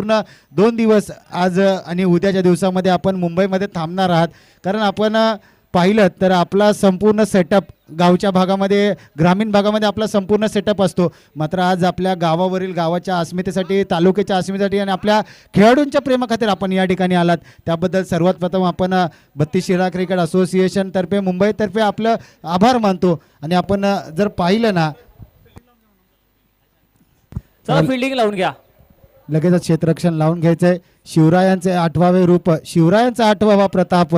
पूर्ण 2 दिवस आज आणि उद्याच्या दिवसामध्ये आपण मुंबईमध्ये थांबणार आहात. कारण आपण पाहिलं तर आपला संपूर्ण सेटअप गावच्या भागामध्ये, ग्रामीण भागामध्ये आपला संपूर्ण सेटअप असतो. मात्र आज आपल्या गावावरील, गावाच्या अस्मितेसाठी, तालुक्याच्या अस्मितेसाठी आणि आपल्या खेळाडूंच्या प्रेमाखातीर आपण या ठिकाणी आलात. त्याबद्दल सर्वात प्रथम आपण 32 शिराळा क्रिकेट असोसिएशन तर्फे, मुंबईतर्फे आपलं आभार मानतो. आणि आपण जर पाहिलं ना, चला फिल्डिंग लावून घ्या. लगेचच क्षेत्ररक्षण लावून घ्यायचंय. शिवरायांचे 8वावे रूप, शिवरायांचा 8वा प्रताप,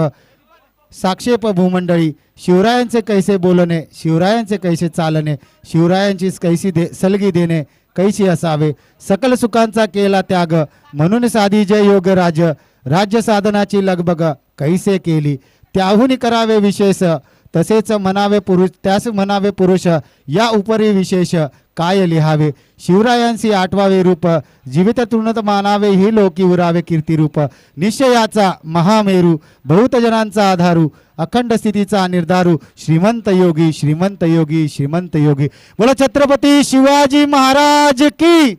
साक्षेप भूमंडळी, शिवरायांचे कैसे बोलणे, शिवरायांचे कैसे चालणे, शिवरायांची कैसी सलगी देणे, कैसी असावे, सकल सुखांचा केला त्याग, म्हणून साधी जय योग राज, राज्य साधनाची लगबग कैसे केली, त्याहून करावे विशेष, तसेच म्हणावे पुरुष, त्यास म्हणावे पुरुष, या उपरी विशेष काय लिहावे, शिवरायांशी 8वावे रूप, जीवित तृणत मानावे ही लोकी उरावे कीर्तिरूप, निश्चयाचा महामेरू, बहुत जनांचा आधारू, अखंड स्थितीचा निर्धारू, श्रीमंत योगी, श्रीमंत योगी, श्रीमंत योगी. बोला छत्रपती शिवाजी महाराज की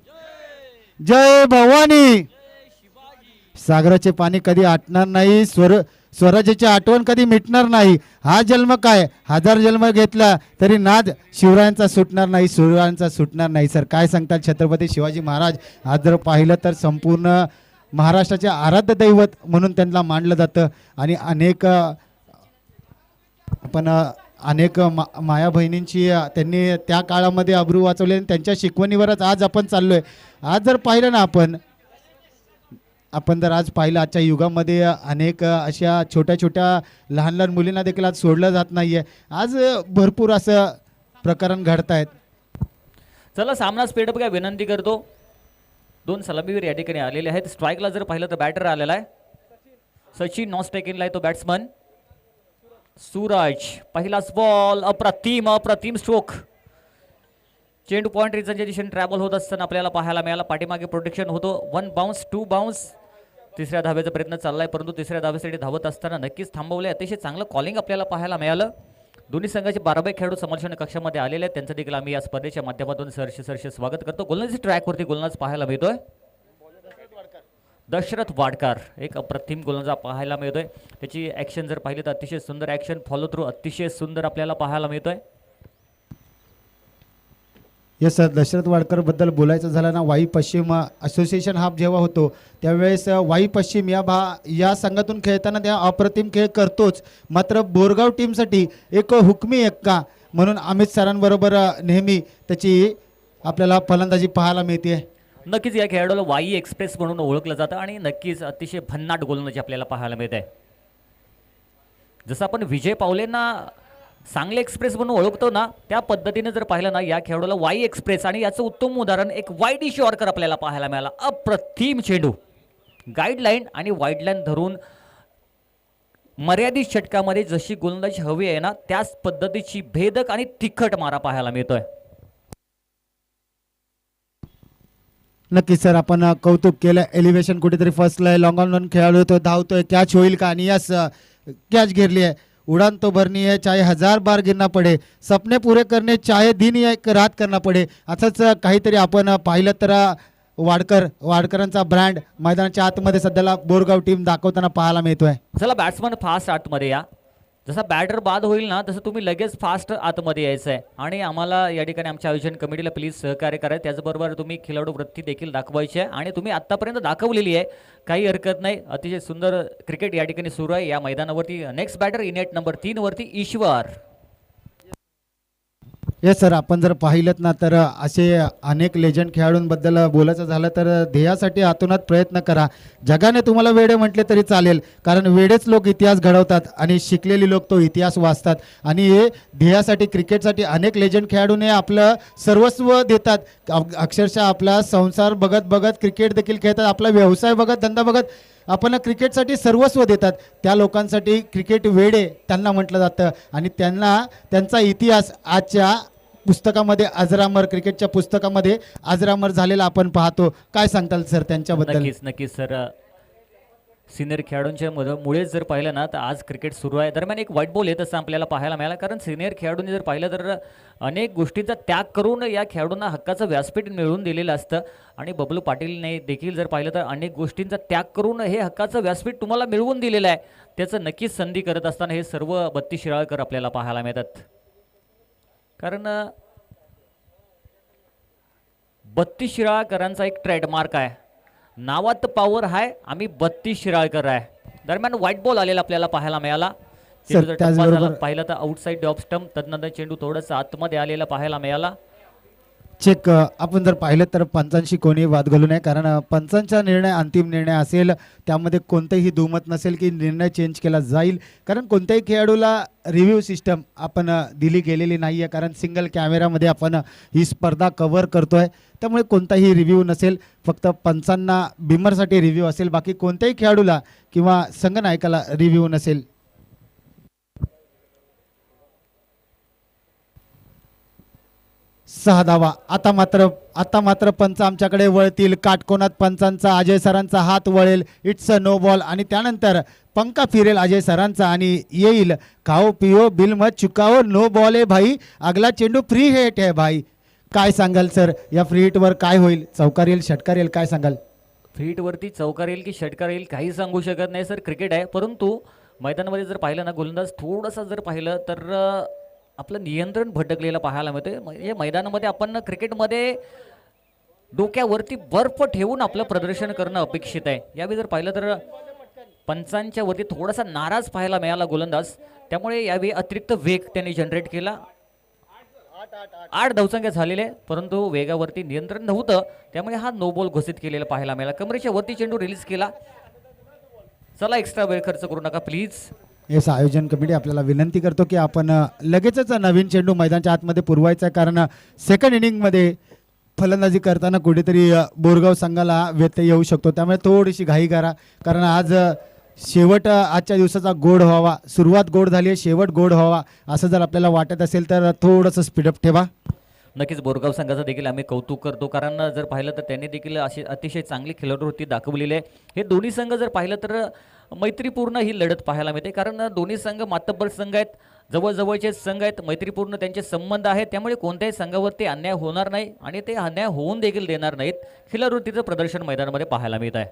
जय. भवानी. सागराचे पाणी कधी आटणार नाही, स्वराज्याची आठवण कधी मिटणार नाही. हा जन्म काय 1000 जन्म घेतला तरी नाद शिवरायांचा सुटणार नाही, शिवरायांचा सुटणार नाही. सर काय सांगतात छत्रपती शिवाजी महाराज? आज जर पाहिलं तर संपूर्ण महाराष्ट्राचे आराध्य दैवत म्हणून त्यांना मानलं जातं. आणि अनेक माया बहिणींची त्यांनी त्या काळामध्ये अब्रू वाचवले आणि त्यांच्या शिकवणीवरच आज आपण चाललोय. आज जर पाहिलं ना आपण जर आज पाहिलं आजच्या युगामध्ये अनेक अशा छोट्या छोट्या लहान लहान मुलींना देखील आज सोडलं जात नाहीये. आज भरपूर असं प्रकरण घडत आहेत. चला सामना स्पीडअप घ्या विनंती करतो. 2 सलामीवीर या ठिकाणी आलेले आहेत. स्ट्राईकला जर पाहिलं तर बॅटर आलेला आहे सचिन, नॉन स्ट्राईकिंगला आहे तो बॅट्समन सूरज. पहिलाच बॉल, अप्रतिम अप्रतिम स्ट्रोक. चेंडू पॉइंट रिजनच्या दिशेने ट्रॅव्हल होत असताना आपल्याला पाहायला मिळाला. पाठीमागे प्रोटेक्शन होतो. 1 बाउन्स 2 बाउन्स. तिसऱ्या धावेचा प्रयत्न चाललाय परंतु तिसऱ्या धावेसाठी धावत असताना नक्कीच थांबवले. अतिशय चांगलं कॉलिंग आपल्याला पाहायला मिळालं. दोन्ही संघाचे 12 खेळाडू समर्षण कक्षामध्ये आलेले आहेत. त्यांचं देखील आम्ही या स्पर्धेच्या माध्यमातून सरसे स्वागत करतो. गोलंदाजी ट्रॅकवरती गोलंदाज पाहायला मिळतोय दशरथ वाडकर. एक अप्रतिम गोलंदाज पाहायला मिळतोय. त्याची ॲक्शन जर पाहिली तर अतिशय सुंदर ॲक्शन, फॉलो थ्रू अतिशय सुंदर आपल्याला पाहायला मिळतोय. येस सर, दशरथ वाडकर बद्दल बोलायचं झालं ना, वाई पश्चिम असोसिएशन हा जेव्हा होतो त्यावेळेस वाई पश्चिम या संघातून खेळताना त्या अप्रतिम खेळ करतोच. मात्र बोरगाव टीमसाठी एक हुकमी एक्का म्हणून अमित सरांबरोबर नेहमी त्याची आपल्याला फलंदाजी पाहायला मिळते. नक्कीच या खेळाडूला वाई एक्सप्रेस म्हणून ओळखलं जातं आणि नक्कीच अतिशय भन्नाट गोलंदाजी आपल्याला पाहायला मिळते. जसं आपण विजय पावलेंना सांगली एक्सप्रेस म्हणून ओळखतो ना, त्या पद्धतीने जर पाहिलं ना या खेळाडूला वाई एक्सप्रेस, आणि याचं उत्तम उदाहरण एक वाईड शॉर्कर आपल्याला पाहायला मिळाला. अप्रतिम चेंडू, गाईडलाईन आणि वाईडलाईन धरून मर्यादित षटकामध्ये जशी गोलंदाजी हवी आहे ना त्याच पद्धतीची भेदक आणि तिखट मारा पाहायला मिळतोय. नक्कीच सर, आपण कौतुक केलं. एलिव्हेशन कुठेतरी फसलंय, लॉंग ऑन खेळाडू होतो, धावतोय, कॅच होईल का? आणि यस, कॅच घेरली आहे. उड़ान तो भरनी है चाहे 1000 बार गिरना पडे, सपने पूरे करने चाहे दिन या एक रात करना पडे. असंच काहीतरी आपण पाहिलं तर वाडकरांचा ब्रँड मैदानाच्या आतमध्ये सध्याला बोरगाव टीम दाखवताना पाहायला मिळतोय. चला बॅट्समन फास्ट आतमध्ये या. जसा बॅटर बाद होईल ना तसं तुम्ही लगेच फास्ट आतमध्ये यायचं आहे. आणि आम्हाला या ठिकाणी आमच्या आयोजन कमिटीला प्लीज सहकार्य करा. त्याचबरोबर तुम्ही खेळाडू वृत्ती देखील दाखवायची आहे आणि तुम्ही आत्तापर्यंत दाखवलेली आहे, काही हरकत नाही. अतिशय सुंदर क्रिकेट या ठिकाणी सुरू आहे या मैदानावरती. नेक्स्ट बॅटर इनेट नंबर 3 वरती ईश्वर. येस सर, आपण जर पाहिलं ना तर असे अनेक लेजंड खेळाडूंबद्दल बोलायचं झालं तर ध्येयासाठी आतोनात प्रयत्न करा. जगाने तुम्हाला वेडे म्हटले तरी चालेल, कारण वेडेच लोक इतिहास घडवतात आणि शिकलेली लोक तो इतिहास वाचतात. आणि हे ध्येयासाठी, क्रिकेटसाठी अनेक लेजंड खेळाडूने आपलं सर्वस्व देतात. अक्षरशः आपला संसार बघत बघत क्रिकेट देखील खेळतात, आपला व्यवसाय बघत, धंदा बघत आपण क्रिकेटसाठी सर्वस्व देतात. त्या लोकांसाठी क्रिकेट वेडे त्यांना म्हटलं जातं. आणि त्यांचा इतिहास आजच्या पुस्तकामध्ये अजरामर, क्रिकेटच्या पुस्तकामध्ये अजरामर झालेला आपण पाहतो. काय सांगताल सर त्यांच्याबद्दल? नक्कीच सर, सिनियर खेळाडूंच्या मुळेच जर पाहिलं ना तर आज क्रिकेट सुरू आहे. दरम्यान एक व्हाईट बॉल येत असं आपल्याला पाहायला मिळाला, कारण सिनियर खेळाडूंनी जर पाहिलं तर अनेक गोष्टींचा त्याग करून या खेळाडूंना हक्काचं व्यासपीठ मिळवून दिलेलं असतं. आणि बबलू पाटीलने देखील जर पाहिलं तर अनेक गोष्टींचा त्याग करून हे हक्काचं व्यासपीठ तुम्हाला मिळवून दिलेलं आहे. त्याचं नक्कीच संधी करत असताना हे सर्व 32 शिराळकर आपल्याला पाहायला मिळतात. कारण 32 शिराळकरांचा एक ट्रेडमार्क आहे, नावात पॉवर आहे, आम्ही 32 शिराळकर आहे. दरम्यान व्हाईट बॉल आलेला आपल्याला पाहायला मिळाला. चेंडू जर टप्पा झाला पाहिलं तर आउटसाइड डॉप स्टंप, तदनंतर चेंडू थोडंसं आतमध्ये आलेला पाहायला मिळाला. चेक आपण जर पाहिलं तर पंचांशी कोणी वाद घालू नये, कारण पंचांचा निर्णय अंतिम निर्णय असेल, त्यामध्ये कोणतेही दुमत नसेल की निर्णय चेंज केला जाईल. कारण कोणत्याही खेळाडूला रिव्ह्यू सिस्टम आपण दिली गेलेली नाही आहे, कारण सिंगल कॅमेरामध्ये आपण ही स्पर्धा कव्हर करतो आहे. त्यामुळे कोणताही रिव्ह्यू नसेल, फक्त पंचांना बिमरसाठी रिव्ह्यू असेल, बाकी कोणत्याही खेळाडूला किंवा संघनायकाला रिव्ह्यू नसेल. सहा धावा. आता मात्र पंच आमच्याकडे वळतील. काटकोनात पंचांचा अजय सरांचा हात वळेल. It's a no ball. आणि त्यानंतर पंखा फिरेल अजय सरांचा आणि येईल खाओ पिओ बिल मत चुकाओ, नो बॉल आहे भाई, अगला चेंडू फ्री हिट आहे भाई. काय सांगाल सर, या फ्री हिटवर काय होईल? चौकार येईल, षटकार येईल, काय सांगाल? फ्री हिटवरती चौकार येईल की षटकार येईल काही सांगू शकत नाही सर, क्रिकेट आहे. परंतु मैदानामध्ये जर पाहिलं ना, गोलंदाज थोडंसं जर पाहिलं तर आपलं नियंत्रण भटकलेलं पाहायला मिळते. म्हणजे मैदानामध्ये आपण क्रिकेटमध्ये डोक्यावरती बर्फ ठेवून आपलं प्रदर्शन करणं अपेक्षित आहे. यावेळी जर पाहिलं तर पंचांच्या वरती थोडासा नाराज पाहायला मिळाला गोलंदाज, त्यामुळे यावेळी अतिरिक्त वेग त्यांनी जनरेट केला. 8 धावसंख्या झालेले, परंतु वेगावरती नियंत्रण नव्हतं, त्यामुळे हा नो बॉल घोषित केलेला पाहायला मिळाला. कमरेच्या वरती चेंडू रिलीज केला. चला, एक्स्ट्रा वेळ खर्च करू नका प्लीज. येस, आयोजन कमिटी आपल्याला विनंती करतो की आपण लगेचच नवीन चेंडू मैदानाच्या आतमध्ये पुरवायचा आहे, कारण सेकंड इनिंगमध्ये फलंदाजी करताना कुठेतरी बोरगाव संघाला व्यत्यय येऊ शकतो. त्यामुळे थोडीशी घाई करा, कारण आज शेवट आजच्या दिवसाचा गोड व्हावा. सुरुवात गोड झाली आहे, शेवट गोड व्हावा असं जर आपल्याला वाटत असेल तर थोडंसं स्पीडअप ठेवा. नक्कीच बोरगाव संघाचं देखील आम्ही कौतुक करतो, कारण जर पाहिलं तर त्यांनी देखील अशी अतिशय चांगली खेळवृत्ती दाखवलेली आहे. हे दोन्ही संघ जर पाहिलं तर मैत्रीपूर्ण ही लढत पाहायला मिळते, कारण दोन्ही संघ मातब्बर संघ आहेत, जवळजवळचे संघ आहेत, मैत्रीपूर्ण त्यांचे संबंध आहेत. त्यामुळे कोणत्याही संघावरती अन्याय होणार नाही आणि ते अन्याय होऊन देखील देणार नाहीत. खेळवृत्तीचं प्रदर्शन मैदानामध्ये पाहायला मिळत आहे.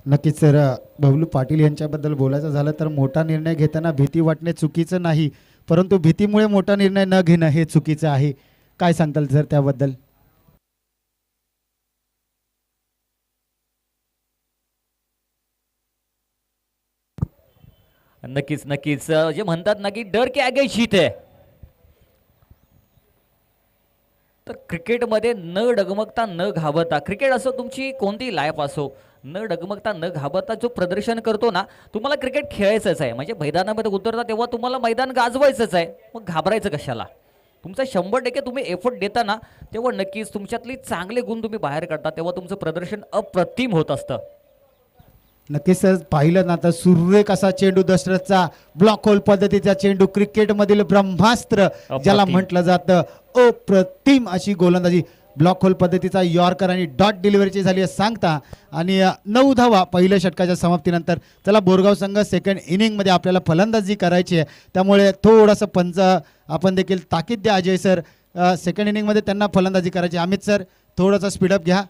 नक्कीच सर, बबलू पाटील यांच्याबद्दल बोलायचं झालं तर मोठा निर्णय घेताना भीती वाटणे चुकीचं नाही, परंतु भीतीमुळे मोठा निर्णय न घेणं हे चुकीचं आहे. काय सांगताल सर त्याबद्दल? नक्कीच नक्कीच, जे म्हणतात ना की डर के आगे जीत आहे, तर क्रिकेटमध्ये न डगमगता न घाबरता, क्रिकेट असो तुमची कोणती लाईफ असो, न डगमगता न घाबरता जो प्रदर्शन करतो ना, तुम्हाला क्रिकेट खेळायचंच आहे. म्हणजे मैदानामध्ये उतरता तेव्हा तुम्हाला मैदान गाजवायचंच आहे, मग घाबरायचं कशाला? तुमचा 100% तुम्ही एफर्ट देता ना, तेव्हा नक्कीच तुमच्यातली चांगले गुण तुम्ही बाहेर काढता, तेव्हा तुमचं प्रदर्शन अप्रतिम होत असतं. नक्कीच सर, पाहिलं ना तर सुरेख असा चेंडू, दशरथचा ब्लॉक होल पद्धतीचा चेंडू, क्रिकेटमधील ब्रह्मास्त्र ज्याला म्हटलं जातं, अप्रतिम अशी गोलंदाजी, ब्लॉक होल पद्धतीचा यॉर्कर आणि डॉट डिलिव्हरीची झाली आहे सांगता. आणि 9 धावा पहिल्या षटकाच्या समाप्तीनंतर. चला, बोरगाव संघ सेकंड इनिंगमध्ये आपल्याला फलंदाजी करायची आहे, त्यामुळे थोडंसं पंच आपण देखील ताकीद द्या अजय सर. सेकंड इनिंगमध्ये त्यांना फलंदाजी करायची. अमित सर, थोडंसं स्पीडअप घ्या.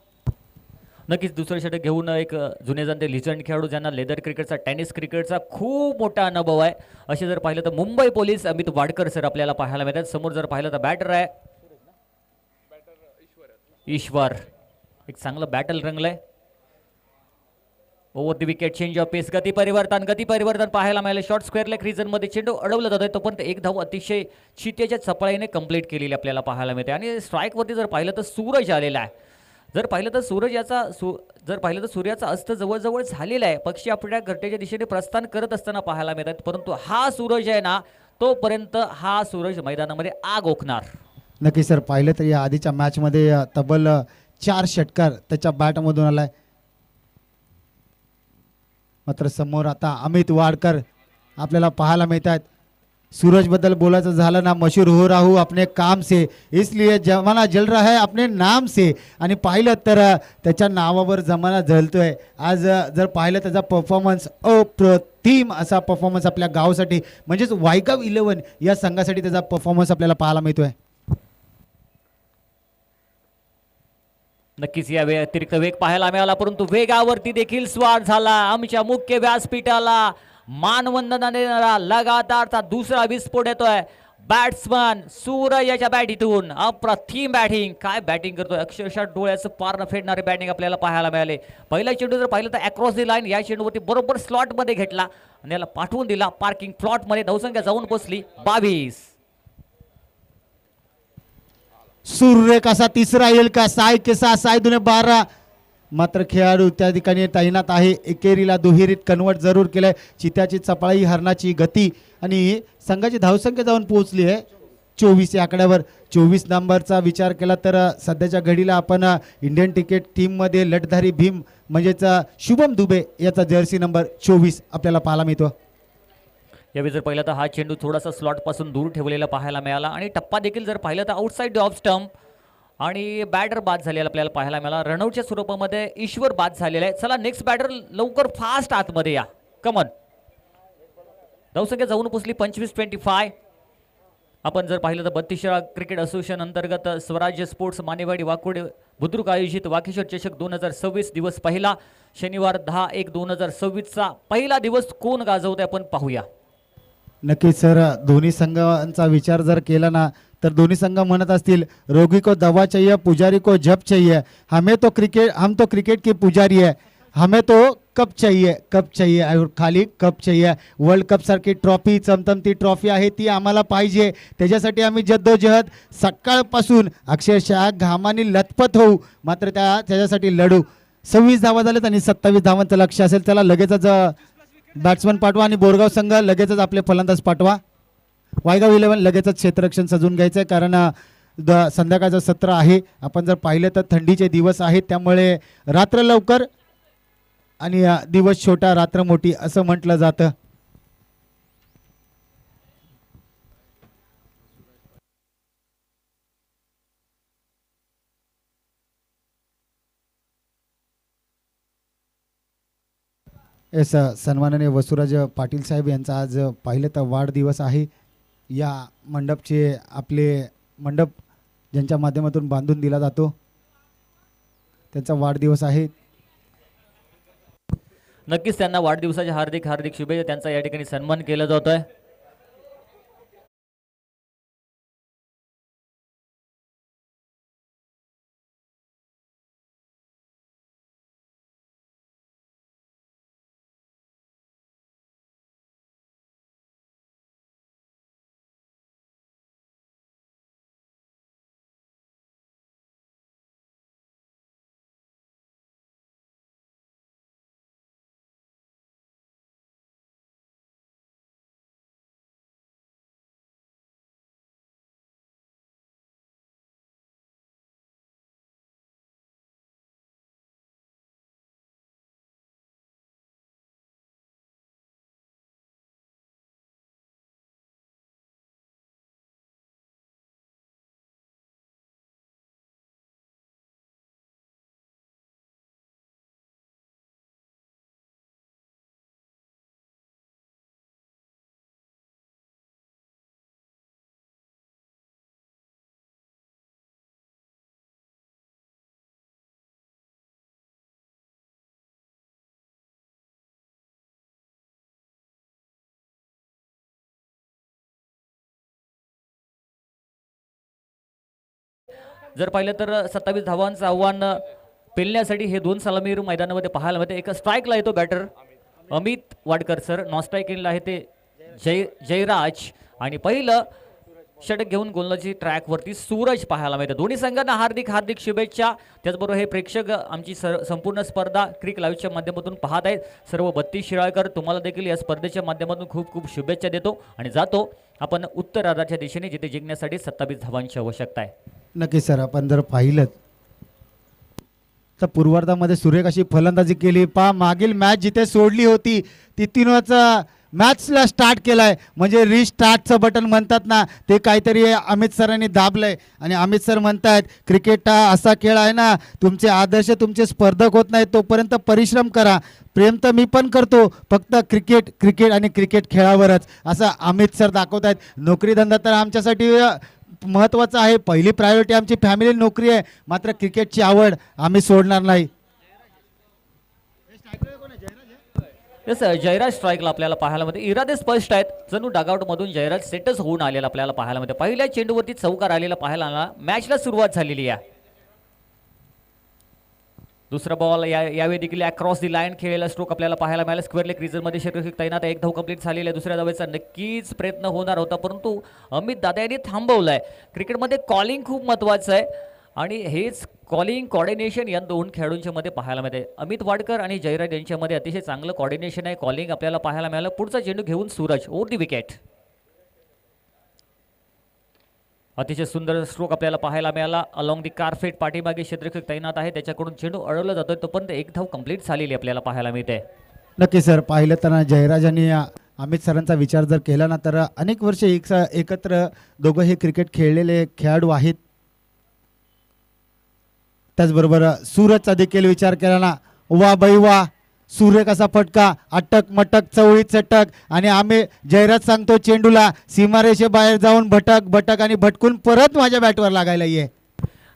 नक्कीच दुसरं षटक घेऊन एक जुने जाणते लिजंड खेळाडू, ज्यांना लेदर क्रिकेटचा, टेनिस क्रिकेटचा खूप मोठा अनुभव आहे, असे जर पाहिलं तर मुंबई पोलीस अमित वाडकर सर आपल्याला पाहायला मिळतात. समोर जर पाहिलं तर बॅटर आहे ईश्वर, एक चांगलं battle रंगलंय. Over the wicket, change of पेस, गती परिवर्तन पाहायला मिळाले. शॉर्ट स्क्वेअर लेग रिजनमध्ये चेंडू अडवला जातोय, तोपर्यंत एक धाव अतिशय चितेच्या चपळाईने कंप्लीट केलेली आपल्याला पाहायला मिळते. आणि स्ट्राईकवरती जर पाहिलं तर सूरज आलेला आहे. जर पाहिलं तर सूर्याचा अस्त जवळजवळ झालेला आहे. पक्षी आपल्या घरट्याच्या दिशेने प्रस्थान करत असताना पाहायला मिळतात, परंतु हा सूरज आहे ना, तोपर्यंत हा सूरज मैदानामध्ये आग ओकणार. नक्की सर, पाहिलं तर या आधीच्या मॅचमध्ये तब्बल 4 षटकार त्याच्या बॅटमधून आलाय. मात्र समोर आता अमित वाडकर आपल्याला पाहायला मिळत आहेत. सूरज बद्दल बोलायचं झालं ना, मशहूर हो राहू अपने काम से, इसलिए जमाना जल रहा है अपने नाम से. आणि पाहिलं तर त्याच्या नावावर जमाना जळतोय. आज जर पाहिलं त्याचा परफॉर्मन्स अप्रतिम असा परफॉर्मन्स आपल्या गावासाठी म्हणजेच वायगाव 11 या संघासाठी त्याचा परफॉर्मन्स आपल्याला पाहायला मिळतोय. नक्कीच या अतिरिक्त वेग पाहायला मिळाला, परंतु वेगावरती देखील स्वार झाला. आमच्या मुख्य व्यासपीठाला मानवंदना देणारा लगातारचा दुसरा विस्फोट येतोय. बॅट्समन सूरज याच्या बॅटीतून अप्रतिम बॅटिंग. काय बॅटिंग करतोय, अक्षरशः डोळ्याचं पार न फेडणारे बॅटिंग आपल्याला पाहायला मिळाले. पहिला चेंडू जर पाहिलं तर अक्रॉस दी लाईन या चेंडूवरती बरोबर स्लॉटमध्ये घेतला आणि याला पाठवून दिला पार्किंग प्लॉटमध्ये. धावसंख्या जाऊन पोहोचली 22. सूर्य कसा तिसरा येईल का, साय केसा साय दुने 12. मात्र खेळाडू त्या ठिकाणी तैनात आहे. एकेरीला दुहेरीत कन्वर्ट जरूर केलंय. चित्याची चपळाई, हरणाची गती आणि संघाची धावसंख्या जाऊन पोहोचली आहे 24 या आकड्यावर. 24 नंबरचा विचार केला तर सध्याच्या घडीला आपण इंडियन क्रिकेट टीममध्ये लठधारी भीम म्हणजेच शुभम दुबे याचा जर्सी नंबर 24 आपल्याला पाहायला मिळतो. यावेळी जर पाहिलं तर हा चेंडू थोडासा स्लॉट पासून दूर ठेवलेला पाहायला मिळाला आणि टप्पा देखील जर पाहिलं तर आउटसाइड ऑफ स्टंप आणि बॅटर बाद झालेला आपल्याला पाहायला मिळाला. रनआउटच्या स्वरूपामध्ये ईश्वर बाद झालेला आहे. चला नेक्स्ट बॅटर लवकर फास्ट आतमध्ये या, कमन. धावसंख्या जाऊन पोचली 25-25. आपण जर पाहिलं तर 32 क्रिकेट असोसिएशन अंतर्गत स्वराज्य स्पोर्ट्स मानेवाडी वाकोडे बुद्रुक आयोजित वाकेश्वर चषक 2026 दिवस पहिला, शनिवार 10/1/2026चा पहिला दिवस कोण गाजवतंय आपण पाहूया. नक्कीच सर, दोन्ही संघांचा विचार जर केला ना तर दोन्ही संघ म्हणत असतील रोगी को दवा चाहिए, पुजारी को जप चाहिए. हम तो क्रिकेट के पुजारी है, हमें तो कप चाहिए और खाली कप चाहिए. वर्ल्ड कप सारखी ट्रॉफी, चमचमती ट्रॉफी आहे ती आम्हाला पाहिजे. त्याच्यासाठी आम्ही जद्दोजहद सकाळपासून अक्षरशः घामाने लथपथ होऊ, मात्र त्याच्यासाठी लढू. 26 धावा झालेत आणि 27 धावांचं लक्ष असेल. त्याला लगेचच बॅट्समन पाठवा आणि बोरगाव संघ लगेचच आपले फलंदाज पाठवा. वायगाव 11 लगेचच क्षेत्ररक्षण सजून घ्यायचं आहे, कारण संध्याकाळचं सत्र आहे. आपण जर पाहिलं तर थंडीचे दिवस आहेत, त्यामुळे रात्र लवकर आणि दिवस छोटा रात्र मोठी असं म्हटलं जातं. येस, सन्माननीय वसुराज पाटील साहेब यांचा आज पाहिलं तर वाढदिवस आहे. या मंडपचे आपले मंडप ज्यांच्या माध्यमातून बांधून दिला जातो त्यांचा वाढदिवस आहे. नक्कीच त्यांना वाढदिवसाच्या हार्दिक हार्दिक शुभेच्छा. त्यांचा या ठिकाणी सन्मान केला जातोय. जर पाहिलं तर 27 धावांचं आव्हान पेलण्यासाठी हे दोन सलामीवीर मैदानामध्ये पाहायला मिळते. एका स्ट्राईकला येतो batter Amit Wadkar sir, non स्ट्राईकिंगला आहे ते जयराज आणि पहिलं षटक घेऊन गोलंदाजी ट्रॅकवरती सूरज पाहायला मिळते. दोन्ही संघांना हार्दिक हार्दिक शुभेच्छा. त्याचबरोबर हे प्रेक्षक आमची संपूर्ण स्पर्धा क्रिक लाईव्हच्या माध्यमातून पाहत आहेत. सर्व 32 शिराळकर तुम्हाला देखील या स्पर्धेच्या माध्यमातून खूप खूप शुभेच्छा देतो आणि जातो आपण उत्तरार्धाच्या दिशेने, जिथे जिंकण्यासाठी 27 धावांची आवश्यकता आहे. नक्की सर, आपण जर पाहिलं तर पूर्वार्धामध्ये सुरेख अशी फलंदाजी केली. मागील मॅच जिथे सोडली होती तिथूनच मॅचला स्टार्ट केलाय म्हणजे रिस्टार्टचं बटन म्हणतात ना ते काहीतरी अमित सरांनी दाबलंय आणि अमित सर म्हणतायत क्रिकेट हा असा खेळ आहे ना तुमचे आदर्श तुमचे स्पर्धक होत नाही तोपर्यंत परिश्रम करा. प्रेम तर मी पण करतो फक्त क्रिकेट क्रिकेट आणि क्रिकेट खेळावरच असं अमित सर दाखवत आहेत. नोकरी धंदा तर आमच्यासाठी महत्त्वाचा आहे. पहिली प्रायोरिटी आमची फॅमिली नोकरी आहे मात्र क्रिकेटची आवड आम्ही सोडणार नाही. येस जयराज स्ट्राईकला आपल्याला पाहायला मिळते. इरादे स्पष्ट आहेत जणू डगआउट मधून जयराज सेटच होऊन आलेला आपल्याला पाहायला मिळते. पहिल्या चेंडूवरती चौकार आलेला पाहायला आला. मॅचला सुरुवात झालेली आहे. दुसरा बॉल यावेळी देखील अक्रॉस दी लाईन खेळलेला स्ट्रोक आपल्याला पाहायला मिळाला. स्क्वेअर लेग क्रिजरमध्ये क्षेत्ररक्षक तैनात. एक धाव कंप्लीट झालेला आहे. दुसऱ्या धावेचा नक्कीच प्रयत्न होणार होता परंतु अमित दादा यांनी थांबवलाय. क्रिकेटमध्ये कॉलिंग खूप महत्त्वाचं आहे आणि हेच कॉलिंग कॉर्डिनेशन या दोन खेळाडूंच्या मध्ये पाहायला मिळते. अमित वाडकर आणि जयराज यांच्यामध्ये अतिशय चांगलं कॉर्डिनेशन आहे. कॉलिंग आपल्याला पाहायला मिळालं. पुढचा चेंडू घेऊन सूरज ओव्हर दी विकेट. अतिशय सुंदर स्ट्रोक आपल्याला पाहायला मिळाला. अलॉंग दी कारफेट पाठीमागे क्षेत्ररक्षक तैनात आहे त्याच्याकडून चेंडू अडवला जातोय तोपर्यंत एक धाव कंप्लीट झालेली आपल्याला पाहायला मिळते. नक्की सर पाहिलं तर ना जयराज आणि अमित सरांचा विचार जर केला ना तर अनेक वर्षे एकत्र दोघं हे क्रिकेट खेळलेले खेळाडू आहेत. त्याचबरोबर सूरजचा देखील विचार केला ना वा बाई वा सूर्य कसा फटका अटक मटक चवळी चटक आणि आम्ही जयराज सांगतो चेंडूला सीमारेषेबाहेर जाऊन भटक भटक आणि भटकून परत माझ्या बॅटवर लागायला ये.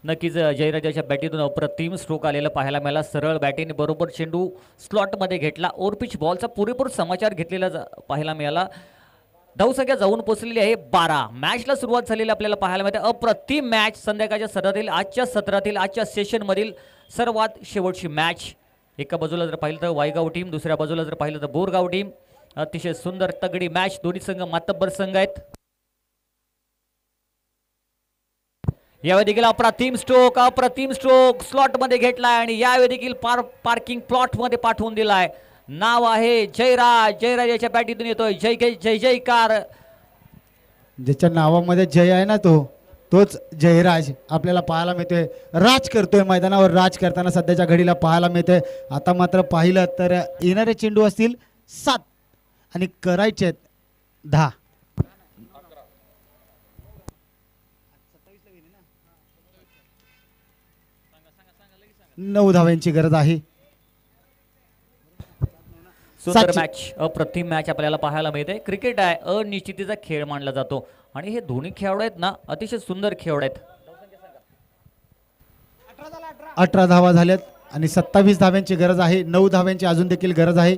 नक्कीच जयराजाच्या बॅटीतून अप्रतिम स्ट्रोक आलेला पाहायला मिळाला. सरळ बॅटीने बरोबर चेंडू स्लॉटमध्ये घेतला. ओव्हरपिच बॉलचा पुरेपूर समाचार घेतलेला पाहायला मिळाला. धावसंख्या जाऊन पोहोचलेली आहे 12. मॅचला सुरुवात झालेली आपल्याला पाहायला मिळते. अप्रतिम मॅच संध्याकाळच्या सत्रातील आजच्या सेशनमधील सर्वात शेवटची मॅच. एका बाजूला जर पाहिलं तर वायगाव टीम दुसऱ्या बाजूला जर पाहिलं तर बोरगाव टीम. अतिशय सुंदर तगडी मॅच. दोन्ही संघ मातब्बर संघ आहेत. यावेळी देखील अप्रतिम स्ट्रोक स्लॉट मध्ये घेतलाय आणि यावेळी देखील पार्किंग प्लॉट मध्ये पाठवून दिलाय. नाव आहे जयराज याच्या बॅटीतून येतोय जय जयकार. ज्याच्या नावामध्ये जय आहे ना तोच जयराज आपल्याला पाहायला मिळतोय. राज करतोय मैदानावर. राज करताना सध्याच्या घडीला पाहायला मिळतोय. आता मात्र पाहिलं तर येणारे चेंडू असतील 7 आणि करायचे आहेत 10. 9 धाव्यांची गरज आहे. सुंदर मॅच अप्रतिम मॅच आपल्याला पाहायला मिळते. क्रिकेट आहे अनिश्चितीचा खेळ मानला जातो आणि हे दोन्ही खेळाडू आहेत ना अतिशय सुंदर खेळाडू आहेत. 18 धावा झाल्यात आणि 27 धाव्यांची गरज आहे. 9 धाव्यांची अजून देखील गरज आहे.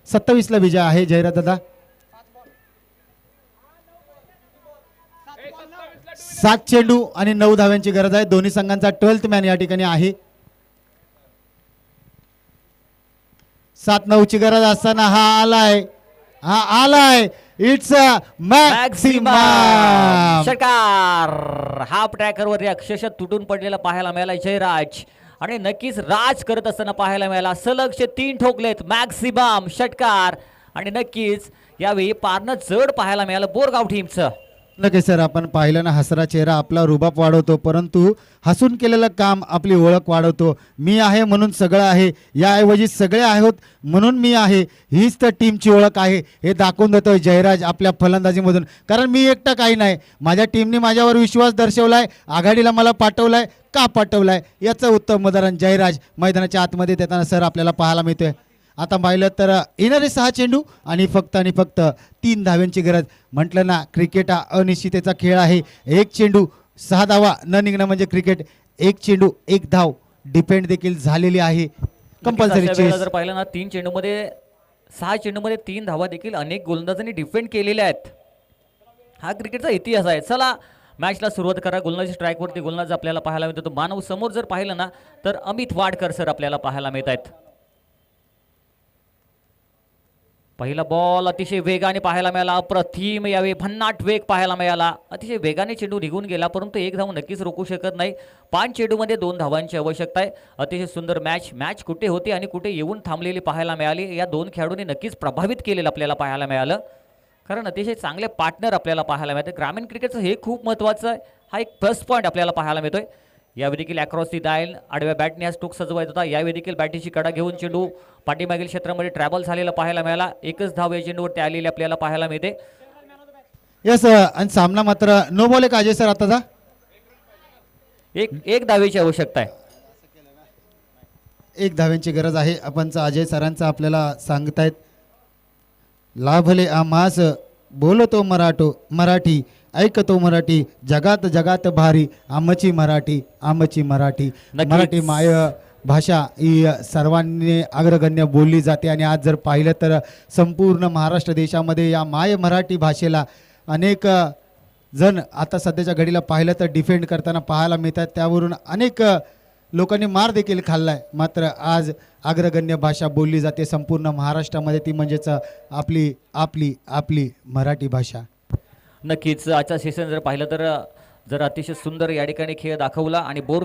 27 ला विजय आहे जयराज दादा. 7 चेंडू आणि 9 धाव्यांची गरज आहे. दोन्ही संघांचा 12th मॅन या ठिकाणी आहे. 7-9 ची गरज असताना हा आलाय इट्स मॅक्सिमम षटकार. हाफ ट्रॅकरवर अक्षरशः तुटून पडलेला पाहायला मिळाला जयराज आणि नक्कीच राज करत असताना पाहायला मिळाला. सलगचे 3 ठोकलेत मॅक्सिमम षटकार आणि नक्कीच यावेळी पारनं जड पाहायला मिळालं बोरगाव टीमचं. नक्की सर आपण पाहिलं ना हसरा चेहरा आपला रुबाब वाढवतो परंतु हसून केलेलं काम आपली ओळख वाढवतो. मी आहे म्हणून सगळं आहे याऐवजी सगळे आहोत म्हणून मी आहे हीच तर टीमची ओळख आहे हे दाखवून देतोय जयराज आपल्या फलंदाजीमधून. कारण मी एकटा काही नाही माझ्या टीमने माझ्यावर विश्वास दर्शवलाय. आघाडीला मला पाठवलाय का पाठवलाय याचं उत्तम उदाहरण जयराज मैदानाच्या आतमध्ये देताना सर आपल्याला पाहायला मिळतोय. आता पाहिलं तर येणारे 6 चेंडू आणि फक्त 3 धाव्यांची गरज. म्हटलं ना क्रिकेट हा अनिश्चिततेचा खेळ आहे. 1 चेंडू 6 धावा न निघणं म्हणजे क्रिकेट. 1 चेंडू 1 धाव डिपेंड देखील झालेली आहे. कंपल्सरी चेस जर पाहिलं ना 6 चेंडूमध्ये 3 धावा देखील अनेक गोलंदाजांनी डिफेंड केलेल्या आहेत. हा क्रिकेटचा इतिहास आहे. चला मॅचला सुरुवात करा. गोलंदाजी स्ट्राईकवरती गोलंदाज आपल्याला पाहायला मिळतो. मानव समोर जर पाहिलं ना तर अमित वाडकर सर आपल्याला पाहायला मिळत आहेत. पहिला बॉल अतिशय वेगाने पाहायला मिळाला. अप्रतिम यावेळी भन्नाट वेग पाहायला मिळाला. अतिशय वेगाने चेंडू निघून गेला परंतु 1 धाव नक्कीच रोखू शकत नाही. 5 चेंडूमध्ये 2 धावांची आवश्यकता आहे. अतिशय सुंदर मॅच कुठे होती आणि कुठे येऊन थांबलेली पाहायला मिळाली. या 2 खेळाडूंनी नक्कीच प्रभावित केलेलं आपल्याला पाहायला मिळालं कारण अतिशय चांगले पार्टनर आपल्याला पाहायला मिळते. ग्रामीण क्रिकेटचं हे खूप महत्त्वाचं आहे. हा एक प्लस पॉईंट आपल्याला पाहायला मिळतोय. यावेळी देखील अक्रॉस दी डायल आडव्या बॅटने हा स्ट्रोक सजवायचा होता. यावेळी देखील बॅटीची कडा घेऊन चेंडू पाठीमागील क्षेत्रामध्ये ट्रॅव्हल झालेला पाहायला मिळाला. एकच धाव या चेंडूवरती आलेली आपल्याला पाहायला मिळते. यस आणि सामना मात्र नो बॉल एक अजय सर आताचा एक धावेची आवश्यकता आहे. एक धाव्यांची गरज आहे. आपण अजय सरांचा आपल्याला सांगतायत. लाभले आमास बोलतो मराठी ऐकतो मराठी जगात जगात भारी आमची मराठी मराठी. नक्कीच. मराठी माय भाषा ही सर्वांनी अग्रगण्य बोलली जाते आणि आज जर पाहिलं तर संपूर्ण महाराष्ट्र देशामध्ये या माय मराठी भाषेला अनेक जण आता सध्याच्या घडीला पाहिलं तर डिफेंड करताना पाहायला मिळतात. त्यावरून अनेक लोकांनी मार देखील खाल्लाय. मात्र आज अग्रगण्य भाषा बोलली जाते संपूर्ण महाराष्ट्रामध्ये, ती म्हणजेच आपली आपली आपली मराठी भाषा. नक्कीच आजचा सेशन जर पाहिलं तर जर अतिशय सुंदर या ठिकाणी खेळ दाखवला आणि बोर